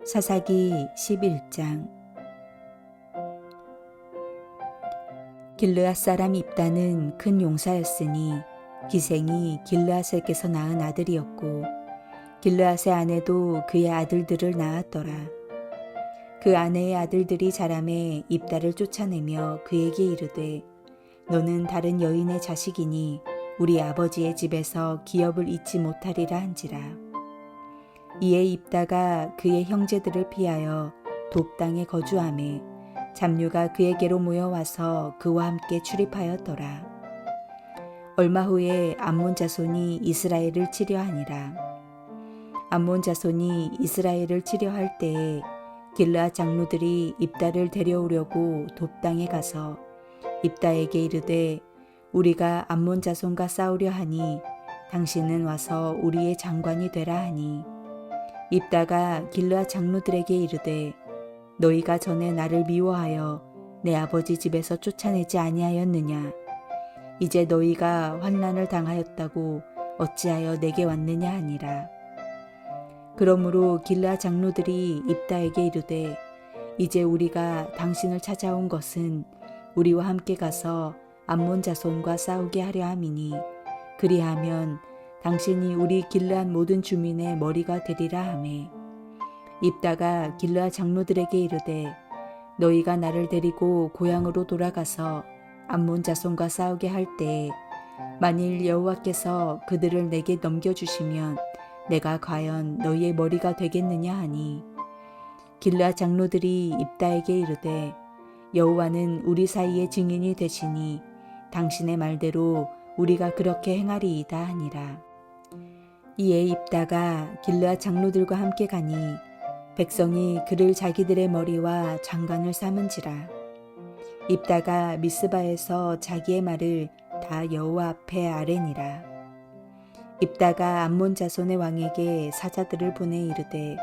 사사기 11장. 길르앗 사람 입다는 큰 용사였으니 기생이 길르앗에게서 낳은 아들이었고 길르앗의 아내도 그의 아들들을 낳았더라. 그 아내의 아들들이 자라매 입다를 쫓아내며 그에게 이르되 너는 다른 여인의 자식이니 우리 아버지의 집에서 기업을 잊지 못하리라 한지라. 이에 입다가 그의 형제들을 피하여 돕 땅에 거주하매 잡류가 그에게로 모여와서 그와 함께 출입하였더라. 얼마 후에 암몬 자손이 이스라엘을 치려하니라. 암몬 자손이 이스라엘을 치려할 때에 길르앗 장로들이 입다를 데려오려고 돕 땅에 가서 입다에게 이르되 우리가 암몬 자손과 싸우려 하니 당신은 와서 우리의 장관이 되라 하니 입다가 길르앗 장로들에게 이르되 너희가 전에 나를 미워하여 내 아버지 집에서 쫓아내지 아니하였느냐. 이제 너희가 환난을 당하였다고 어찌하여 내게 왔느냐 하니라. 그러므로 길르앗 장로들이 입다에게 이르되 이제 우리가 당신을 찾아온 것은 우리와 함께 가서 암몬 자손과 싸우게 하려 함이니 그리하면 당신이 우리 길르앗 모든 주민의 머리가 되리라 하매 입다가 길르앗 장로들에게 이르되 너희가 나를 데리고 고향으로 돌아가서 암몬 자손과 싸우게 할 때에 만일 여호와께서 그들을 내게 넘겨주시면 내가 과연 너희의 머리가 되겠느냐 하니 길르앗 장로들이 입다에게 이르되 여호와는 우리 사이의 증인이 되시니 당신의 말대로 우리가 그렇게 행하리이다 하니라. 이에 입다가 길르앗 장로들과 함께 가니 백성이 그를 자기들의 머리와 장관을 삼은지라. 입다가 미스바에서 자기의 말을 다 여호와 앞에 아뢰니라. 입다가 암몬 자손의 왕에게 사자들을 보내 이르되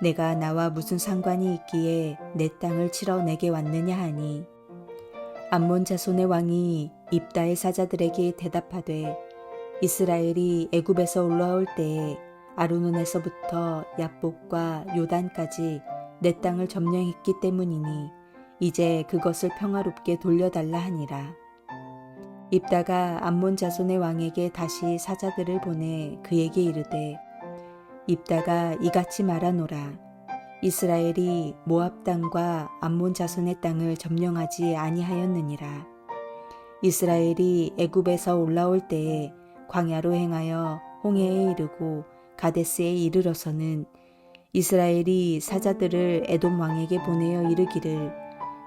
내가 나와 무슨 상관이 있기에 내 땅을 치러 내게 왔느냐 하니 암몬 자손의 왕이 입다의 사자들에게 대답하되 이스라엘이 애굽에서 올라올 때에 아르논에서부터 야복과 요단까지 내 땅을 점령했기 때문이니 이제 그것을 평화롭게 돌려달라 하니라. 입다가 암몬 자손의 왕에게 다시 사자들을 보내 그에게 이르되 입다가 이같이 말하노라. 이스라엘이 모압 땅과 암몬 자손의 땅을 점령하지 아니하였느니라. 이스라엘이 애굽에서 올라올 때에 광야로 행하여 홍해에 이르고 가데스에 이르러서는 이스라엘이 사자들을 에돔 왕에게 보내어 이르기를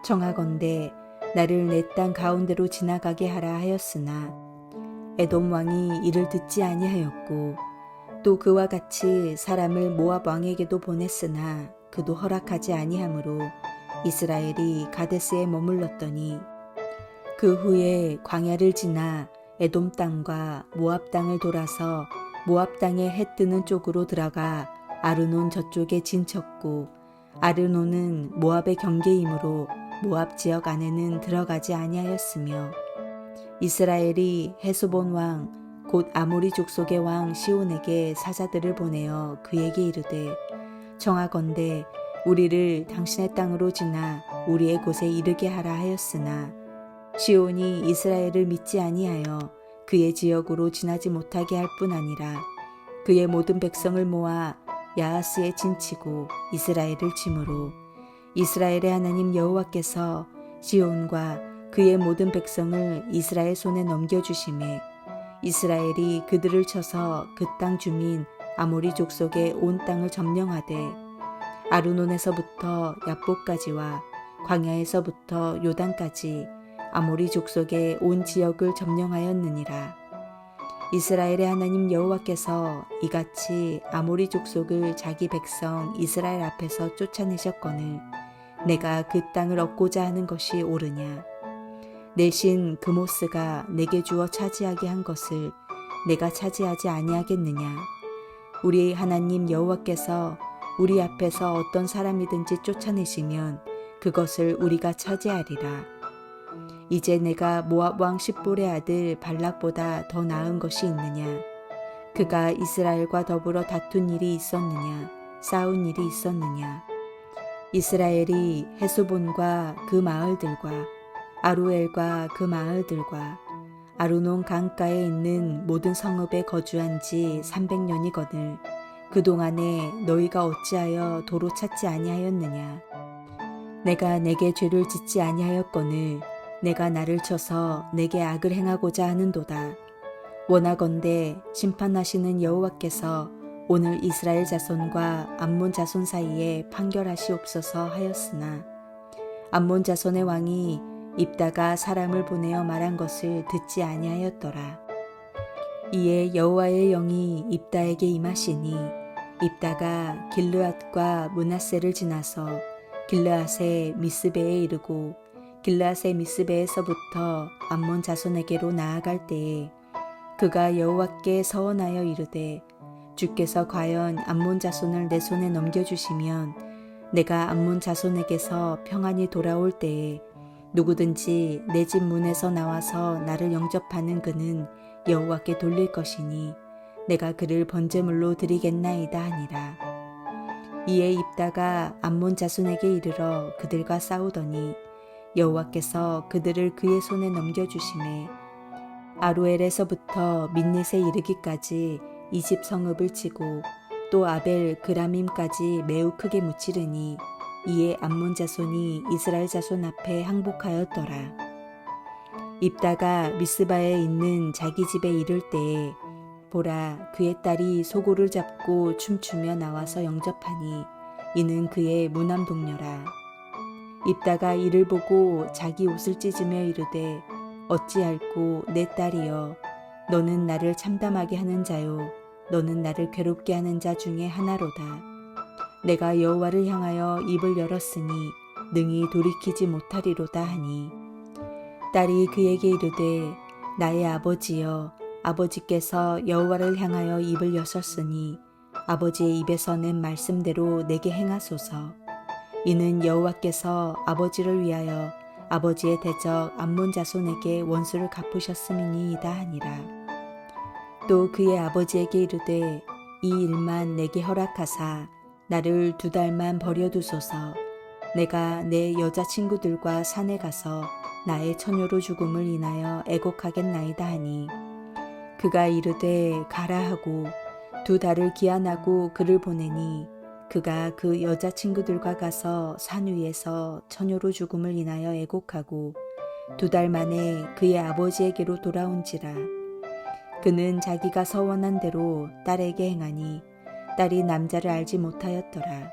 청하건대 나를 내 땅 가운데로 지나가게 하라 하였으나 에돔 왕이 이를 듣지 아니하였고 또 그와 같이 사람을 모압 왕에게도 보냈으나 그도 허락하지 아니하므로 이스라엘이 가데스에 머물렀더니 그 후에 광야를 지나 에돔 땅과 모압 땅을 돌아서 모압 땅에 해 뜨는 쪽으로 들어가 아르논 저쪽에 진쳤고 아르논은 모압의 경계이므로 모압 지역 안에는 들어가지 아니하였으며 이스라엘이 헤스본 왕 곧 아모리 족속의 왕 시온에게 사자들을 보내어 그에게 이르되 청하건대 우리를 당신의 땅으로 지나 우리의 곳에 이르게 하라 하였으나 시온이 이스라엘을 믿지 아니하여 그의 지역으로 지나지 못하게 할 뿐 아니라 그의 모든 백성을 모아 야하스에 진치고 이스라엘을 치므로 이스라엘의 하나님 여호와께서 시온과 그의 모든 백성을 이스라엘 손에 넘겨주심에 이스라엘이 그들을 쳐서 그 땅 주민 아모리 족속의 온 땅을 점령하되 아르논에서부터 야복까지와 광야에서부터 요단까지 아모리 족속의 온 지역을 점령하였느니라. 이스라엘의 하나님 여호와께서 이같이 아모리 족속을 자기 백성 이스라엘 앞에서 쫓아내셨거늘 내가 그 땅을 얻고자 하는 것이 옳으냐. 내 신 그모스가 내게 주어 차지하게 한 것을 내가 차지하지 아니하겠느냐. 우리 하나님 여호와께서 우리 앞에서 어떤 사람이든지 쫓아내시면 그것을 우리가 차지하리라. 이제 내가 모압 왕 십볼의 아들 발락보다 더 나은 것이 있느냐? 그가 이스라엘과 더불어 다툰 일이 있었느냐? 싸운 일이 있었느냐? 이스라엘이 헤스본과 그 마을들과 아루엘과 그 마을들과 아르논 강가에 있는 모든 성읍에 거주한 지 300년이거늘 그동안에 너희가 어찌하여 도로 찾지 아니하였느냐? 내가 내게 죄를 짓지 아니하였거늘 내가 나를 쳐서 내게 악을 행하고자 하는도다. 원하건대 심판하시는 여호와께서 오늘 이스라엘 자손과 암몬 자손 사이에 판결하시옵소서 하였으나 암몬 자손의 왕이 입다가 사람을 보내어 말한 것을 듣지 아니하였더라. 이에 여호와의 영이 입다에게 임하시니 입다가 길르앗과 므낫세를 지나서 길르앗의 미스베에 이르고 길르앗의 미스베에서부터 암몬 자손에게로 나아갈 때에 그가 여호와께 서원하여 이르되 주께서 과연 암몬 자손을 내 손에 넘겨주시면 내가 암몬 자손에게서 평안히 돌아올 때에 누구든지 내 집 문에서 나와서 나를 영접하는 그는 여호와께 돌릴 것이니 내가 그를 번제물로 드리겠나이다 하니라. 이에 입다가 암몬 자손에게 이르러 그들과 싸우더니 여호와께서 그들을 그의 손에 넘겨주심에 아루엘에서부터 민닛에 이르기까지 20 성읍을 치고 또 아벨 그라밈까지 매우 크게 무찌르니 이에 암몬 자손이 이스라엘 자손 앞에 항복하였더라. 입다가 미스바에 있는 자기 집에 이를 때에 보라 그의 딸이 소고를 잡고 춤추며 나와서 영접하니 이는 그의 무남 동료라. 입다가 이를 보고 자기 옷을 찢으며 이르되 어찌할꼬 내 딸이여 너는 나를 참담하게 하는 자요 너는 나를 괴롭게 하는 자 중에 하나로다. 내가 여호와를 향하여 입을 열었으니 능히 돌이키지 못하리로다 하니 딸이 그에게 이르되 나의 아버지여 아버지께서 여호와를 향하여 입을 여셨으니 아버지의 입에서 낸 말씀대로 내게 행하소서. 이는 여호와께서 아버지를 위하여 아버지의 대적 암몬 자손에게 원수를 갚으셨음이니이다 하니라. 또 그의 아버지에게 이르되 이 일만 내게 허락하사 나를 2달만 버려두소서. 내가 내 여자친구들과 산에 가서 나의 처녀로 죽음을 인하여 애곡하겠나이다 하니 그가 이르되 가라 하고 2달을 기한하고 그를 보내니 그가 그 여자친구들과 가서 산 위에서 처녀로 죽음을 인하여 애곡하고 2달 만에 그의 아버지에게로 돌아온지라. 그는 자기가 서원한 대로 딸에게 행하니 딸이 남자를 알지 못하였더라.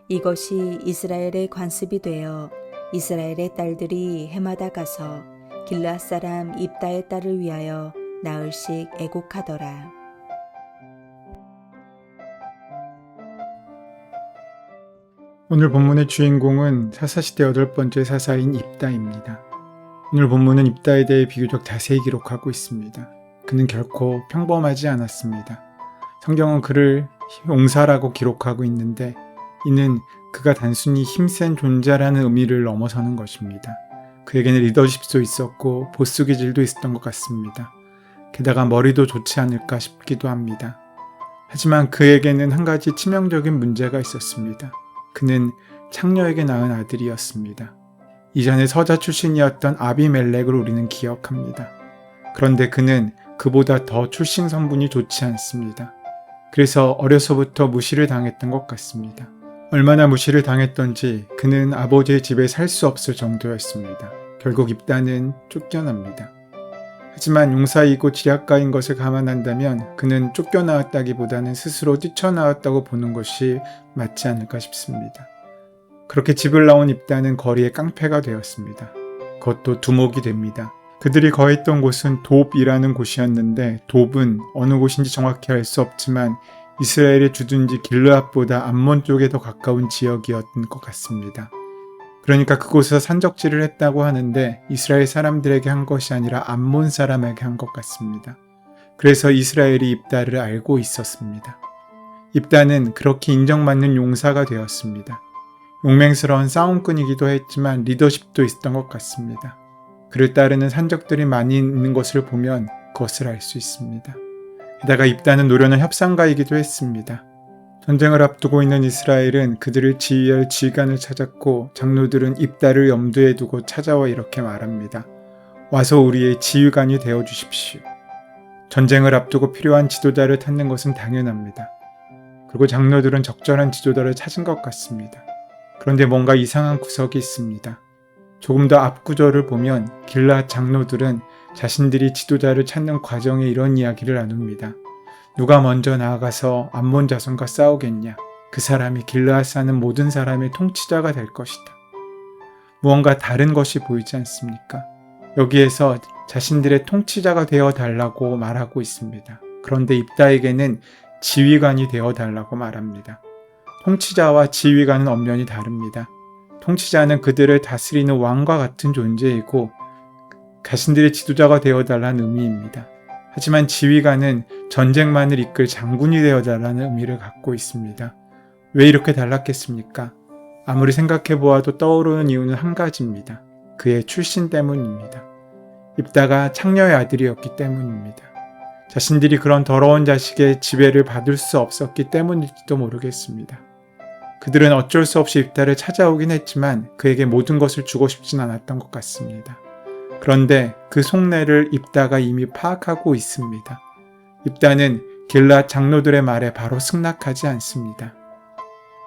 이것이 이스라엘의 관습이 되어 이스라엘의 딸들이 해마다 가서 길르앗 사람 입다의 딸을 위하여 나흘씩 애곡하더라. 오늘 본문의 주인공은 사사시대 8번째 사사인 입다입니다. 오늘 본문은 입다에 대해 비교적 자세히 기록하고 있습니다. 그는 결코 평범하지 않았습니다. 성경은 그를 용사라고 기록하고 있는데 이는 그가 단순히 힘센 존재라는 의미를 넘어서는 것입니다. 그에게는 리더십도 있었고 보스 기질도 있었던 것 같습니다. 게다가 머리도 좋지 않을까 싶기도 합니다. 하지만 그에게는 한 가지 치명적인 문제가 있었습니다. 그는 창녀에게 낳은 아들이었습니다. 이전에 서자 출신이었던 아비멜렉을 우리는 기억합니다. 그런데 그는 그보다 더 출신 성분이 좋지 않습니다. 그래서 어려서부터 무시를 당했던 것 같습니다. 얼마나 무시를 당했던지 그는 아버지의 집에 살 수 없을 정도였습니다. 결국 입다는 쫓겨납니다. 하지만 용사이고 지략가인 것을 감안한다면 그는 쫓겨나왔다기보다는 스스로 뛰쳐나왔다고 보는 것이 맞지 않을까 싶습니다. 그렇게 집을 나온 입다는 거리의 깡패가 되었습니다. 그것도 두목이 됩니다. 그들이 거했던 곳은 돕이라는 곳이었는데 돕은 어느 곳인지 정확히 알 수 없지만 이스라엘의 주둔지 길르앗보다 암몬 쪽에 더 가까운 지역이었던 것 같습니다. 그러니까 그곳에서 산적질을 했다고 하는데 이스라엘 사람들에게 한 것이 아니라 암몬 사람에게 한 것 같습니다. 그래서 이스라엘이 입다를 알고 있었습니다. 입다는 그렇게 인정받는 용사가 되었습니다. 용맹스러운 싸움꾼이기도 했지만 리더십도 있었던 것 같습니다. 그를 따르는 산적들이 많이 있는 것을 보면 그것을 알 수 있습니다. 게다가 입다는 노련한 협상가이기도 했습니다. 전쟁을 앞두고 있는 이스라엘은 그들을 지휘할 지휘관을 찾았고 장로들은 입다를 염두에 두고 찾아와 이렇게 말합니다. 와서 우리의 지휘관이 되어 주십시오. 전쟁을 앞두고 필요한 지도자를 찾는 것은 당연합니다. 그리고 장로들은 적절한 지도자를 찾은 것 같습니다. 그런데 뭔가 이상한 구석이 있습니다. 조금 더 앞 구절을 보면 길앗 장로들은 자신들이 지도자를 찾는 과정에 이런 이야기를 나눕니다. 누가 먼저 나아가서 암몬 자손과 싸우겠냐? 그 사람이 길앗 사는 모든 사람의 통치자가 될 것이다. 무언가 다른 것이 보이지 않습니까? 여기에서 자신들의 통치자가 되어 달라고 말하고 있습니다. 그런데 입다에게는 지휘관이 되어 달라고 말합니다. 통치자와 지휘관은 엄연히 다릅니다. 통치자는 그들을 다스리는 왕과 같은 존재이고 자신들의 지도자가 되어달라는 의미입니다. 하지만 지휘관은 전쟁만을 이끌 장군이 되어달라는 의미를 갖고 있습니다. 왜 이렇게 달랐겠습니까? 아무리 생각해보아도 떠오르는 이유는 한 가지입니다. 그의 출신 때문입니다. 입다가 창녀의 아들이었기 때문입니다. 자신들이 그런 더러운 자식의 지배를 받을 수 없었기 때문일지도 모르겠습니다. 그들은 어쩔 수 없이 입다를 찾아오긴 했지만 그에게 모든 것을 주고 싶진 않았던 것 같습니다. 그런데 그 속내를 입다가 이미 파악하고 있습니다. 입다는 길앗 장로들의 말에 바로 승낙하지 않습니다.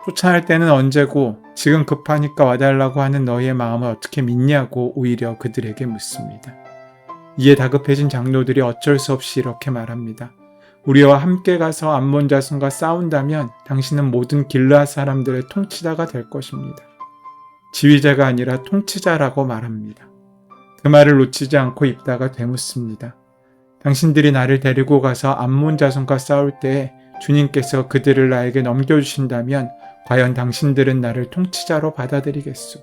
쫓아낼 때는 언제고 지금 급하니까 와달라고 하는 너희의 마음을 어떻게 믿냐고 오히려 그들에게 묻습니다. 이에 다급해진 장로들이 어쩔 수 없이 이렇게 말합니다. 우리와 함께 가서 암몬 자손과 싸운다면 당신은 모든 길앗 사람들의 통치자가 될 것입니다. 지휘자가 아니라 통치자라고 말합니다. 그 말을 놓치지 않고 입다가 되묻습니다. 당신들이 나를 데리고 가서 암몬 자손과 싸울 때에 주님께서 그들을 나에게 넘겨주신다면 과연 당신들은 나를 통치자로 받아들이겠소?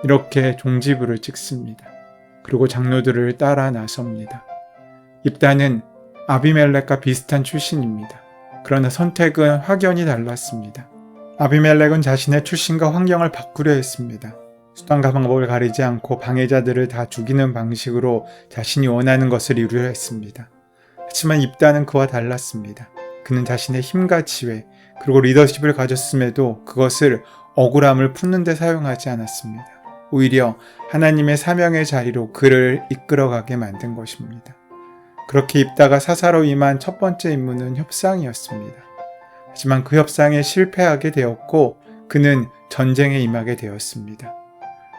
이렇게 종지부를 찍습니다. 그리고 장로들을 따라 나섭니다. 입다는 아비멜렉과 비슷한 출신입니다. 그러나 선택은 확연히 달랐습니다. 아비멜렉은 자신의 출신과 환경을 바꾸려 했습니다. 수단과 방법을 가리지 않고 방해자들을 다 죽이는 방식으로 자신이 원하는 것을 이루려 했습니다. 하지만 입다는 그와 달랐습니다. 그는 자신의 힘과 지혜 그리고 리더십을 가졌음에도 그것을 억울함을 푸는 데 사용하지 않았습니다. 오히려 하나님의 사명의 자리로 그를 이끌어가게 만든 것입니다. 그렇게 입다가 사사로 임한 첫 번째 임무는 협상이었습니다. 하지만 그 협상에 실패하게 되었고 그는 전쟁에 임하게 되었습니다.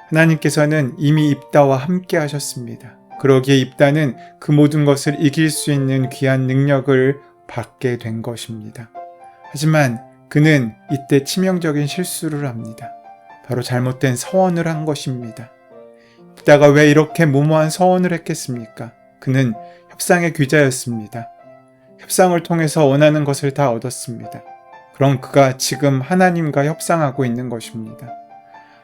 하나님께서는 이미 입다와 함께 하셨습니다. 그러기에 입다는 그 모든 것을 이길 수 있는 귀한 능력을 받게 된 것입니다. 하지만 그는 이때 치명적인 실수를 합니다. 바로 잘못된 서원을 한 것입니다. 입다가 왜 이렇게 무모한 서원을 했겠습니까? 그는 협상의 귀자였습니다. 협상을 통해서 원하는 것을 다 얻었습니다. 그럼 그가 지금 하나님과 협상하고 있는 것입니다.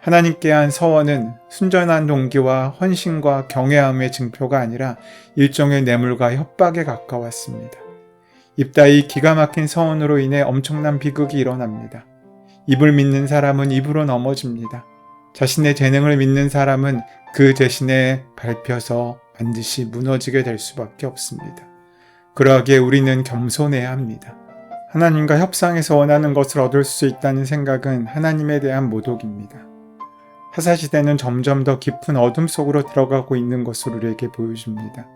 하나님께 한 서원은 순전한 동기와 헌신과 경외함의 증표가 아니라 일종의 뇌물과 협박에 가까웠습니다. 입다의 기가 막힌 서원으로 인해 엄청난 비극이 일어납니다. 입을 믿는 사람은 입으로 넘어집니다. 자신의 재능을 믿는 사람은 그 대신에 밟혀서 반드시 무너지게 될 수밖에 없습니다. 그러기에 우리는 겸손해야 합니다. 하나님과 협상해서 원하는 것을 얻을 수 있다는 생각은 하나님에 대한 모독입니다. 사사시대는 점점 더 깊은 어둠 속으로 들어가고 있는 것으로 우리에게 보여줍니다.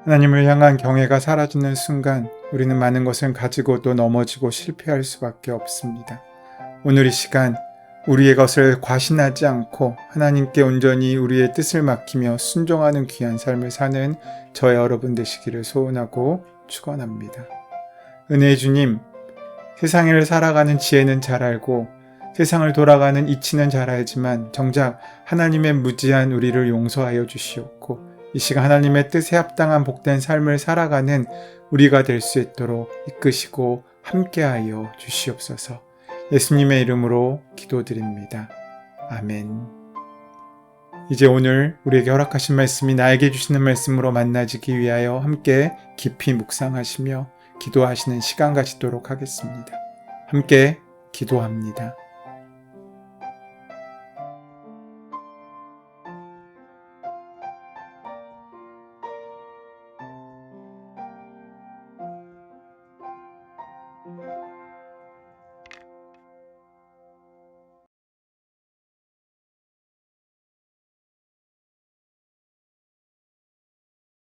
하나님을 향한 경외가 사라지는 순간 우리는 많은 것을 가지고도 넘어지고 실패할 수밖에 없습니다. 오늘 이 시간 우리의 것을 과신하지 않고 하나님께 온전히 우리의 뜻을 맡기며 순종하는 귀한 삶을 사는 저의 여러분 되시기를 소원하고 축원합니다. 은혜의 주님, 세상을 살아가는 지혜는 잘 알고 세상을 돌아가는 이치는 잘 알지만 정작 하나님의 무지한 우리를 용서하여 주시옵고 이 시간 하나님의 뜻에 합당한 복된 삶을 살아가는 우리가 될 수 있도록 이끄시고 함께하여 주시옵소서. 예수님의 이름으로 기도드립니다. 아멘. 이제 오늘 우리에게 허락하신 말씀이 나에게 주시는 말씀으로 만나지기 위하여 함께 깊이 묵상하시며 기도하시는 시간 가지도록 하겠습니다. 함께 기도합니다.